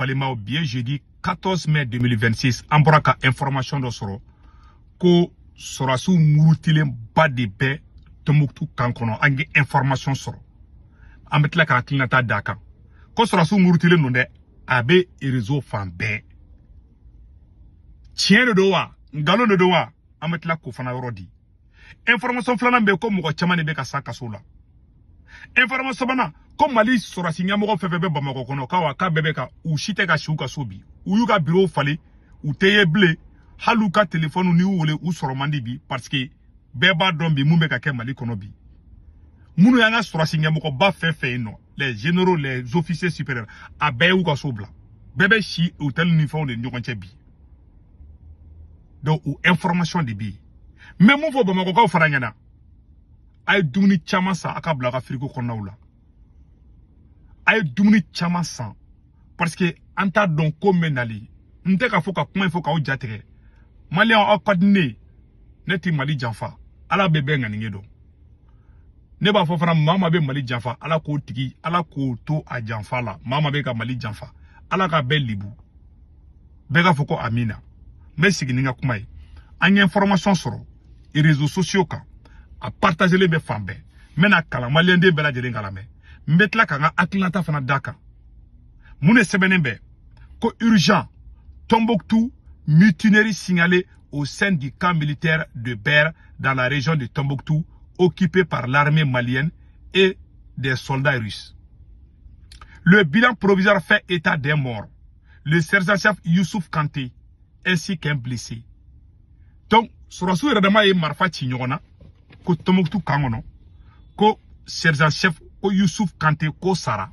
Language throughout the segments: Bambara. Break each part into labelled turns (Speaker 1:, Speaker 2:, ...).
Speaker 1: Balimao bien jeudi 14 mai 2026 an bɔra ka information dɔ sɔrɔ ko sɔrɔsiw murutilen ba de bɛ Tombouctou kan kɔnɔ an ye information sɔrɔ an bɛ tila ka hakilinata d'a kan ko sɔrɔsiw murutilen don dɛ a bɛ réseau fan bɛɛ tiɲɛ de don wa ngalon de don wa an bɛ tila k'o fana yɔrɔ di information filanan bɛ ko mɔgɔ caman de bɛ ka sa kaso la information sabanan ko Mali sɔrɔsi ɲɛmɔgɔ fɛn fɛn bɛ Bamakɔ kɔnɔ k'a bɛɛ bɛ ka u si tɛ ka si u ka so bi u y'u ka bureau falen u tɛ ye bilen hali u ka téléphone ni y'u wele u sɔrɔ man di bi parce que bɛɛ b'a dɔn bi mun bɛ ka kɛ Mali kɔnɔ bi minnu y'an ka sɔrɔsi ɲɛmɔgɔba fɛn fɛn yen nɔ les généraux les officiers supérieurs a bɛɛ y'u ka so bila bɛɛ bɛ si hôtel ni fɛnw de ɲɔgɔn cɛ bi donc o information de bɛ yen mais mun fɔ Bamakɔkaw fana ɲɛna a ye dumuni caman san a ka bila a ka frigo kɔnɔnaw la a ye dumuni caman san parce que an t'a dɔn ko min bɛ nali n tɛ ka fɔ ka kuma fɔ k'aw jatigɛ maliyɛnw aw ka di ne ne ti Mali janfa ala bɛ bɛɛ ŋaniye dɔn ne b'a fɔ fana maa ma bɛ Mali janfa ala k'o tigi ala k'o to a janfa la maa ma bɛ ka Mali janfa ala ka bɛɛ libu bɛɛ ka fɔ ko amina n bɛ sigi ni n ka kuma ye an ye information sɔrɔ réseaux sociaux kan a partagelen bɛ fan bɛɛ n bɛna kalan maliyɛnden bɛɛ lajɛlen kalan mɛ n bɛ tila ka n ka hakilinata fana d'a kan mun de sɛbɛnnen bɛ ko urgent Tombouctou mutinerie signalée au sein du camp militaire de Ber dans la région de Tombouctou occupé par l'armée malienne et des soldats russes. Le bilan provisoire fait état d'un mort, le sergent-chef Youssouf Kanté ainsi qu'un blessé. Donc, sɔrɔsiw yɛrɛ dama ye marifa ci ɲɔgɔn na ko Tombouctou kan kɔnɔ ko sergent-chef ko Youssouf Kanté ko sara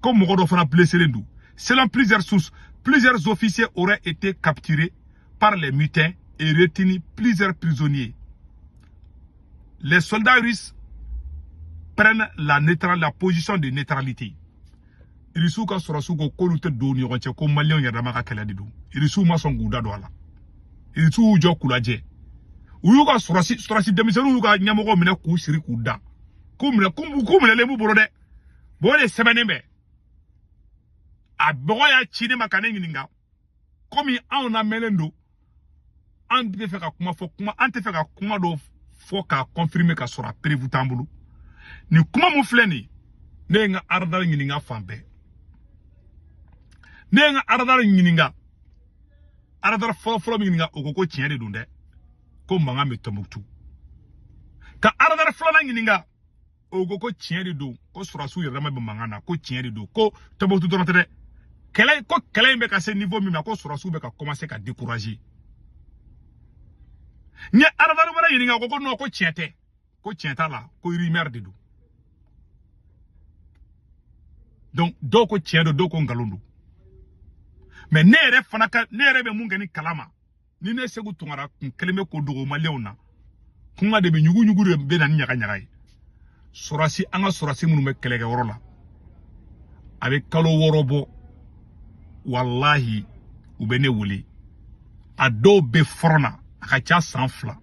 Speaker 1: ko mɔgɔ dɔ fana blessé don. Selon plusieurs sources, plusieurs officiers auraient été capturés par les mutins et retenus plusieurs prisonniers. Les soldats russes prennent la position de neutralité. Irisuw ka sɔrɔsiw ko k'olu tɛ don u ni ɲɔgɔn cɛ ko maliyɛnw yɛrɛ dama ka kɛlɛ de don. Irisuw ma sɔn k'u da don a la. Irisuw y'u jɔ k'u lajɛ. U y'u ka sɔrɔsi denmisɛnninw y'u ka ɲɛmɔgɔw minɛ k'u siri k'u da. K'u minɛlen b'u bolo dɛ. Bon o de sɛbɛnnen bɛ. A bɔgɔ y'a ci ne ma ka ne ɲininka. Komi anw lamɛnlen don. An tɛ fɛ ka kuma fɔ an tɛ fɛ ka kuma dɔ fɔ k'a confirmer ka sɔrɔ a prévu t'an bolo. Ni kuma mun filɛ nin ne ye n ka aradari ɲininka fan bɛɛ. Ne ye n ka aradari ɲininka. Aradari fɔlɔ min ɲininka o ko tiɲɛ de don dɛ. Ko mankan bɛ Tombouctou. Ka aradari filanan ɲininka o ko tiɲɛ de don. Ko sɔrɔsiw yɛrɛ dama bɛ mankan na ko tiɲɛ de don. Ko Tombouctou dɔrɔn tɛ dɛ. Kɛlɛ in bɛ ka se niveau min na ko sɔrɔsiw bɛ ka commencer ka décourager. N ye aradari wɛrɛ ɲininka ko non ko tiɲɛ tɛ. Ko tiɲɛ t'a la ko rumeur de don. Donc dɔw ko tiɲɛ don dɔw ko nkalon don. Mais ne yɛrɛ bɛ mun kɛ ni kalama ni ne Segu Tunkara kun kelen bɛ ko dogo maliyɛnw na kuma de bɛ ɲugu de bɛ na ni ɲaga ye. Sɔrɔsi an ka sɔrɔsi minnu bɛ kɛlɛkɛyɔrɔ la a bɛ kalo 6 bɔ wallahi u bɛ ne wele a dɔw bɛ front na a ka ca san 2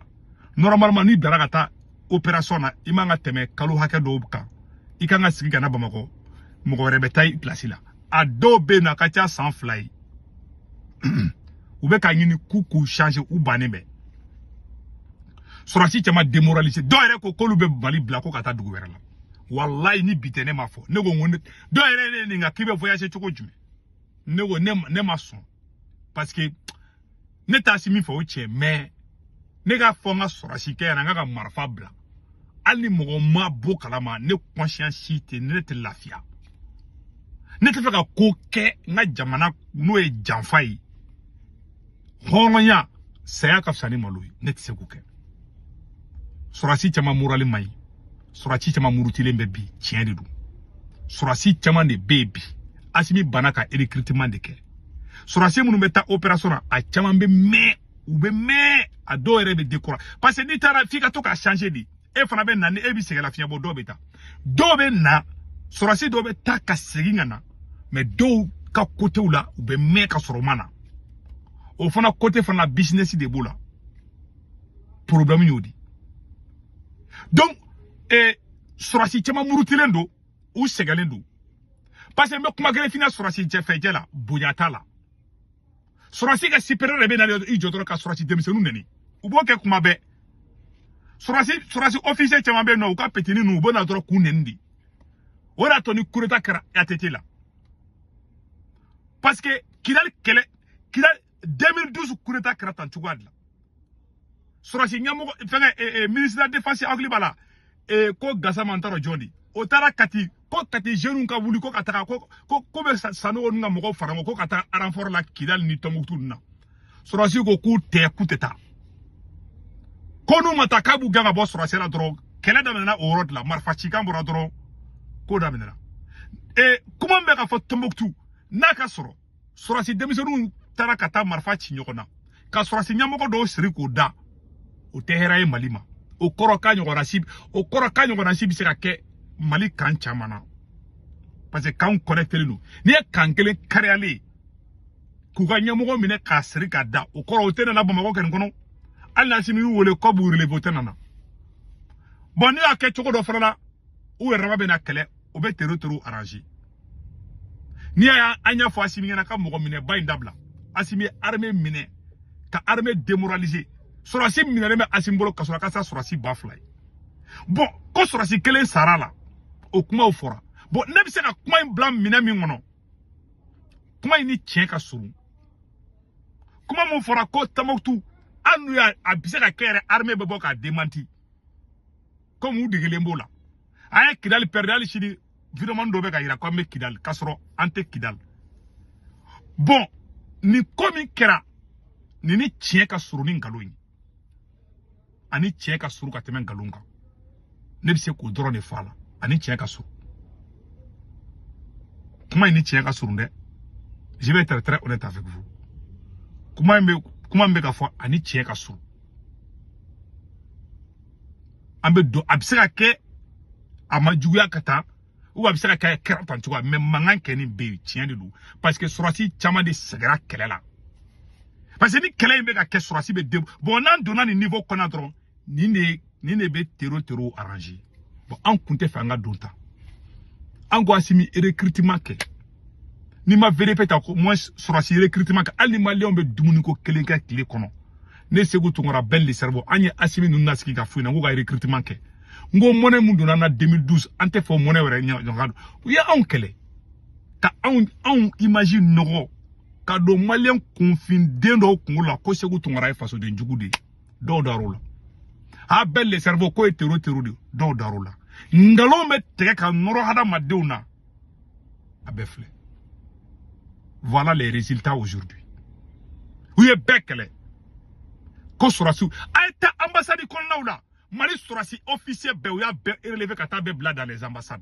Speaker 1: normalement ni dara ka taa opération na i man ka tɛmɛ kalo hakɛ dɔw kan i kan ka sigi ka na Bamakɔ mɔgɔ wɛrɛ bɛ taa i place la a dɔw bɛ na a ka ca san 2 ye u bɛ ka ɲini k'u changer u bannen bɛ sɔrɔsi caman démoraliser dɔw yɛrɛ ko k'olu bɛ Mali bila ko ka taa dugu wɛrɛ la wallahi ni bi tɛ ne ma fɔ ne ko dɔw yɛrɛ ne nin k'i bɛ voyager cogo jumɛn ne ko ne ma sɔn parce que ne t'a si min fɔ o tiɲɛ mais ne ka fɔ n ka sɔrɔsi kɛ yan n ka marifa bila hali ni mɔgɔ ma bɔ kalama ne conscience si tɛ ne tɛ lafiya ne tɛ fɛ ka ko kɛ n ka jamana n'o ye janfa ye hɔrɔnya saya ka fisa ni malo ye ne tɛ se k'o kɛ sɔrɔsi caman morali man ɲi sɔrɔsi caman murutilen bɛ bi tiɲɛ de don sɔrɔsi caman de bɛ yen bi Asimi bana ka recrutement de kɛ sɔrɔsi minnu bɛ taa opération na a caman bɛ mɛn u bɛ mɛn a dɔw yɛrɛ bɛ décourager parce que n'i taara f'i ka to ka changer de e fana bɛ na ni e bɛ sɛgɛn lafiya bɔ dɔw bɛ taa dɔw bɛ na sɔrɔsi dɔw bɛ taa ka segin ka na mais dɔw ka côtéw la u bɛ mɛn ka sɔrɔ u ma na o fana côté fana business de b'o la problème y'o di donc sɔrɔsi caman murutilen don u sɛgɛnlen don parce que me kuma gele fina surasi je fe je la bonyata la surasi ka supérieur rebe na i jotoro ka surasi demisenu neni ubo ke kuma be surasi officier chama be no ka petini nu bo na doro ku nendi ora toni kureta kara atete la parce que kidal 2012 kureta kara tan chugad la surasi nyamo fenga ministre de la défense agli bala ko gasa mantaro jondi o tara kati ko kati jeune ka wuli ko kataka ko be sano nga mo farango ko kata renfort la kidal ni tomuktu na surasi ko ku te kuteta kono matakabu ganga bo surasi la dro kele da mena o rod la marfa chika mbora dro ko da mena kuma mbe ka fo tomuktu naka soro surasi demisonu tara kata marfa chi nyokona ka surasi nyamo ko do siri ko da o tehera e malima o koro kanyo gona sib se ka ke mali kan chamana parce que kan connecté nous ni kan kele kariale ku ga nyamo mine ka siri ka da o koro o tena na bamako ken kono alla simi wole ko bu relevo tena bon ni ake choko do frala o raba be na kele o be tero arranger ni anya fo asimi na ka mo mine bay ndabla asimi armée mine ka armée démoralisée surasi minere me asimbolo kasura kasa surasi bafly bon ko surasi kelen sarala o kuma o fora bon ne bi se ka kuma in blanc mina mi ngono kuma ni tien ka suru kuma mo fora ko tamoktu anu ya abise ka kere armée bebo ka démenti comme ou de lembola ay kidal perdal chidi vidéo do be ka ira ko me kidal kasro ante kidal bon ni komi kera ni tien ka suru ni ngalo ani tien ka suru ka temen galunga ne bi se ko doro ne fala ani tien ka suru kuma ni tien ka suru de je vais être très honnête avec vous kuma mbe ka fo ani tien ka suru ambe do absira ke amajuya kata ou absira ke keratan tu vois mais mangan keni be tien de lu parce que surasi chama de segara kelela parce que ni kele mbe ka ke surasi be de bon nan donna ni niveau connatron ni ne be tero arrangé bon an kunte fanga donta an go asimi recrutement ke ni ma vérifie ta ko moins surasi recrutement ke ali malion be dumuni ko kelenka kile kono ne segu tungora bel le cerveau anye asimi nu naski ka fuina ngo ga recrutement ke ngo mone mu dona na 2012 ante fo mone were nyongado ya an kele ka an imagine no ka do malien confin dendo ko la ko segu tungora e faso de njugude do darola a bel le cerveau ko tero do darola ngalo me tege ka noro hada madeuna abefle voilà les résultats aujourd'hui oui bekele ko surasu aita ambassade kon laula mali surasi officier be ya be relevé kata be bla dans les ambassades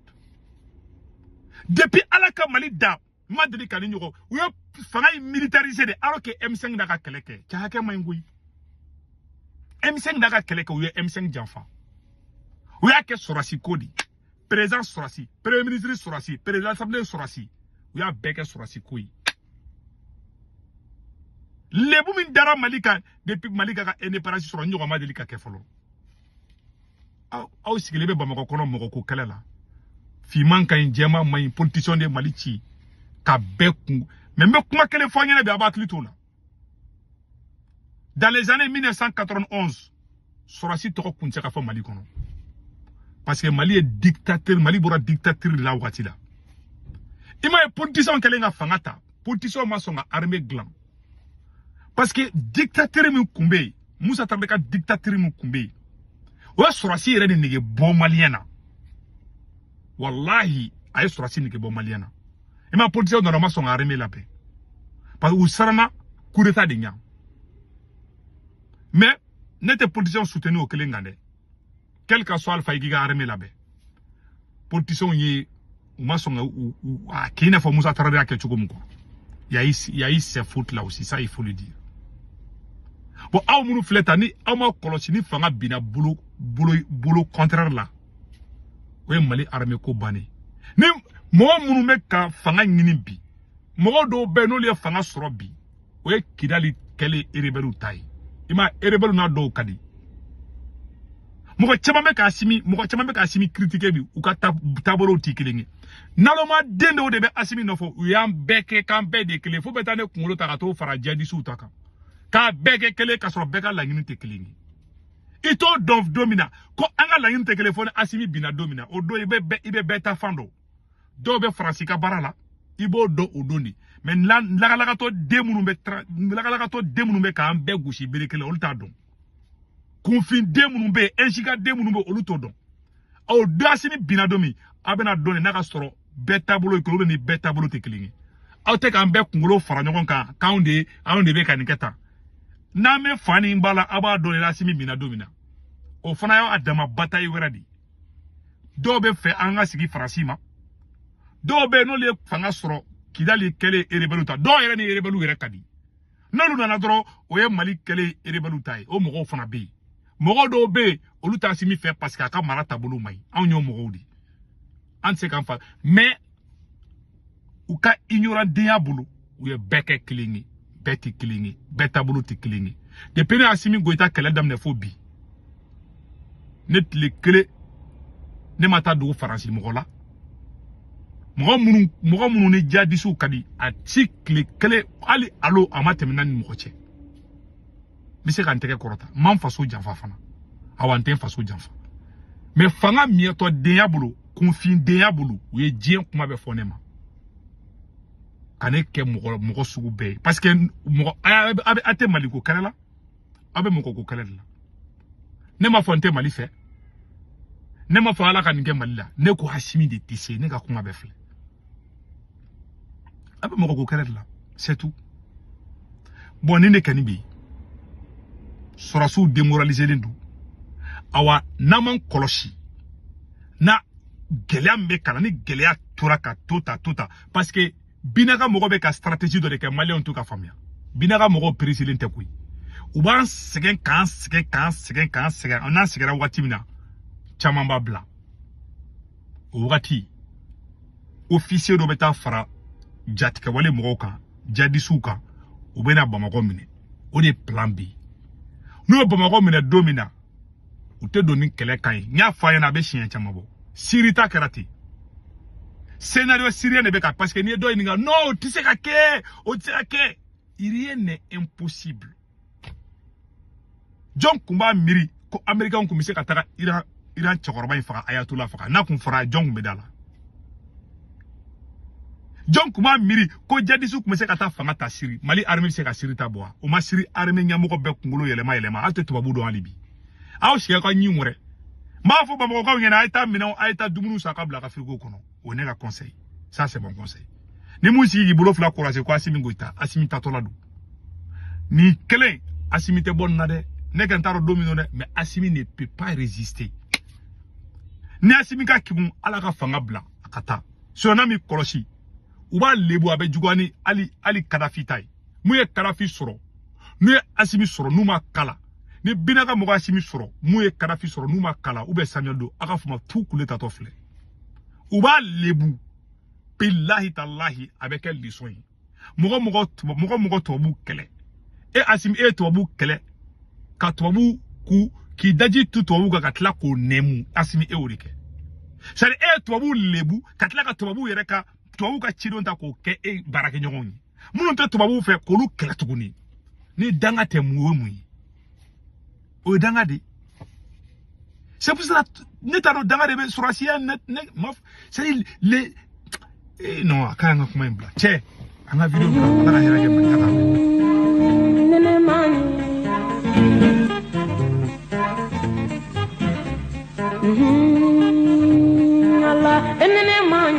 Speaker 1: depuis alaka mali da madri kanini ko oui fanga militarisé de alors que M5 daka keleke ka hake mangui M5 daga keleke ou M5 janfa. Ou ya ke surasi kodi. Président surasi, premier ministre surasi, président assemblée surasi. Ou ya beke surasi koi. Lebu min dara malika depuis malika ka indépendance sur nyoga madelika ke folo. Aw sigilebe bamako kono moko ko kelela. Fi manka njema mai politician de malichi ka beku. Mais me kuma kele fanyene be abatli to la. Dans les années 1991, Sorasi toko kunche ka fa Mali kono. Parce que Mali est dictateur, Mali bora dictateur la wakati la. Ima e politicien kele nga fangata, politicien ma songa armée glan. Parce que dictateur mi kumbe, Moussa Tarbeka dictateur mi kumbe. Wa Sorasi yere nige bon maliena. Wallahi, ay Sorasi nige bon maliena. Ima politicien na ma songa armée la paix. Parce que usarana coup d'état de nya. Mais, n'était politicien soutenu au Kelengane. Quel que soit le faïgi qui a armé là-bas. Politicien y ou maçon ou à qui n'a pas Moussa Traoré à quelque chose. Il y a eu ces fautes là aussi, ça il faut le dire. Bon, à mon flétani, à mon colosini fanga bina boulot contraire là. Oui, Mali armé ko bani. Ni moi mon mec ka fanga ngini moi do beno li fanga sorobi. Oui, kidali kele erebelu tai. Ima erebelu na do kadi. Moko chama be ka Assimi critiquer bi ou ka tabolo ti kelingi. Naloma dendo de be Assimi no fo, uyam beke kan be de kele fo betane kungolo takato fara jadi su taka. Ka beke kele ka soro beka la ngini te kelingi. Ito dov domina ko anga la ngini te telefone Assimi bina domina o do ibe beta fando. Do be Fransika barala ibo do odoni. Men la to demunu be ka ambe gushi berekele olta don. Confin demunu be enjiga demunu be oluto don. O do Assimi bina domi abena doni naka soro beta bolo ikolo ni beta bolo te kelingi. Aw te ka ambe kungolo fara nyogon ka kaunde be kaniketa. Na me fani mbala aba doni la Assimi bina domina. O fana yo adama bataille weradi. Do be fe anga sigi Fransima. Do be no le fanga soro kidali kele erebeluta. Do yere ni erebelu yere kadi. Nolu na dro o ye Mali kele erebeluta o mogo fana be. Mogo do be oluta Assimi fe parce que aka mara tabulu mai. An yo mogo di. An se kan fa. Mais ou ka ignorant diabulu ou ye beke klingi, beti klingi, betabulu ti klingi. Depuis ne Assimi goita kele damne fo bi. Net le kele ne mata do faransi mogo la. Mogo munu ne jadisu kadi a tikle kele ali alo amate menani mogo che. Bise kan teke korota. Man faso janfa fana. Awanten faso janfa. Me fanga mieto diabulu, confin diabulu, ou ye dien kuma be fonema. Kane ke mogo sugu be. Parce que mogo ate Mali ko kalela. Abe mogo ko kalela. Ne ma fonte Mali fe. Ne ma fa ala kanike Mali la. Ne ko Assimi de tisse ne ka kuma be fle. Abe mogo ko kalela. C'est tout. Bon ne kanibi. Sorasu démoraliser lendu. Awa naman koloshi. Na gelea mekala ni gelea turaka tota. Parce que binaka mogo be ka stratégie de ke Mali on tout ka famia. Binaka mogo président te kui. Uban segen kan. On a segera wati mina. Chamamba bla. Wati. Officier do beta fara. Jatika wale mogo kan. Jadisuka. Ubena Bamako mine. O de plan B. Nous Bamako mine domina. Ou te doni kele kai. Nya faya na be chien chamabo. Sirita karate. Scénario syrien ne beka parce que ni do ininga non tu sais que o tu sais que rien n'est impossible. John Kumba miri ko Américain ko mise kataka Iran chokoroba ifaka Ayatollah faka na kun fara John medala. John Kumba miri ko jadisu ko mise kata fanga ta siri Mali armée se ka siri ta boa o ma siri armée nyamoko be kungulo yelema ate tubabu do alibi. Aw shia ko nyimure. Ma fo Bamako ko ngena aita mina aita dumunu sakabla ka frigo kono. On est la conseil. Ça, c'est mon conseil. Ni mousi yi bolo fla courage ko Assimi goita. Assimi tatoladu. Ni kele Assimi te bon nade. Ne kentaro domino ne. Mais Assimi ne peut pas résister. Ni Assimi ka kibun ala ka fanga bla akata. So na mi koloshi. Uba lebu abe jugwani ali Kadhafi tai. Muye Kadhafi soro. Nuye Assimi soro numa kala. Ni binaka moga Assimi soro. Muye Kadhafi soro numa kala. Ube Samuel Do. Aka fuma tout kule tatofle. Uba lebu billahi tallahi avec quelle leçon mogo tobu kele e Assimi e tobu kele ka tobu ku ki daji tu tobu ka katla ko nemu Assimi e orike sari e tobu lebu katla ka tobu yere ka tobu ka chidon ta ko ke e barake nyongoni munu te tobu fe ko lu kele tuguni ni danga te muwe o danga de. C'est pour cela que dans la surasiya c'est les non quand on comment bla che anga vidéo on a hera
Speaker 2: Allah enene man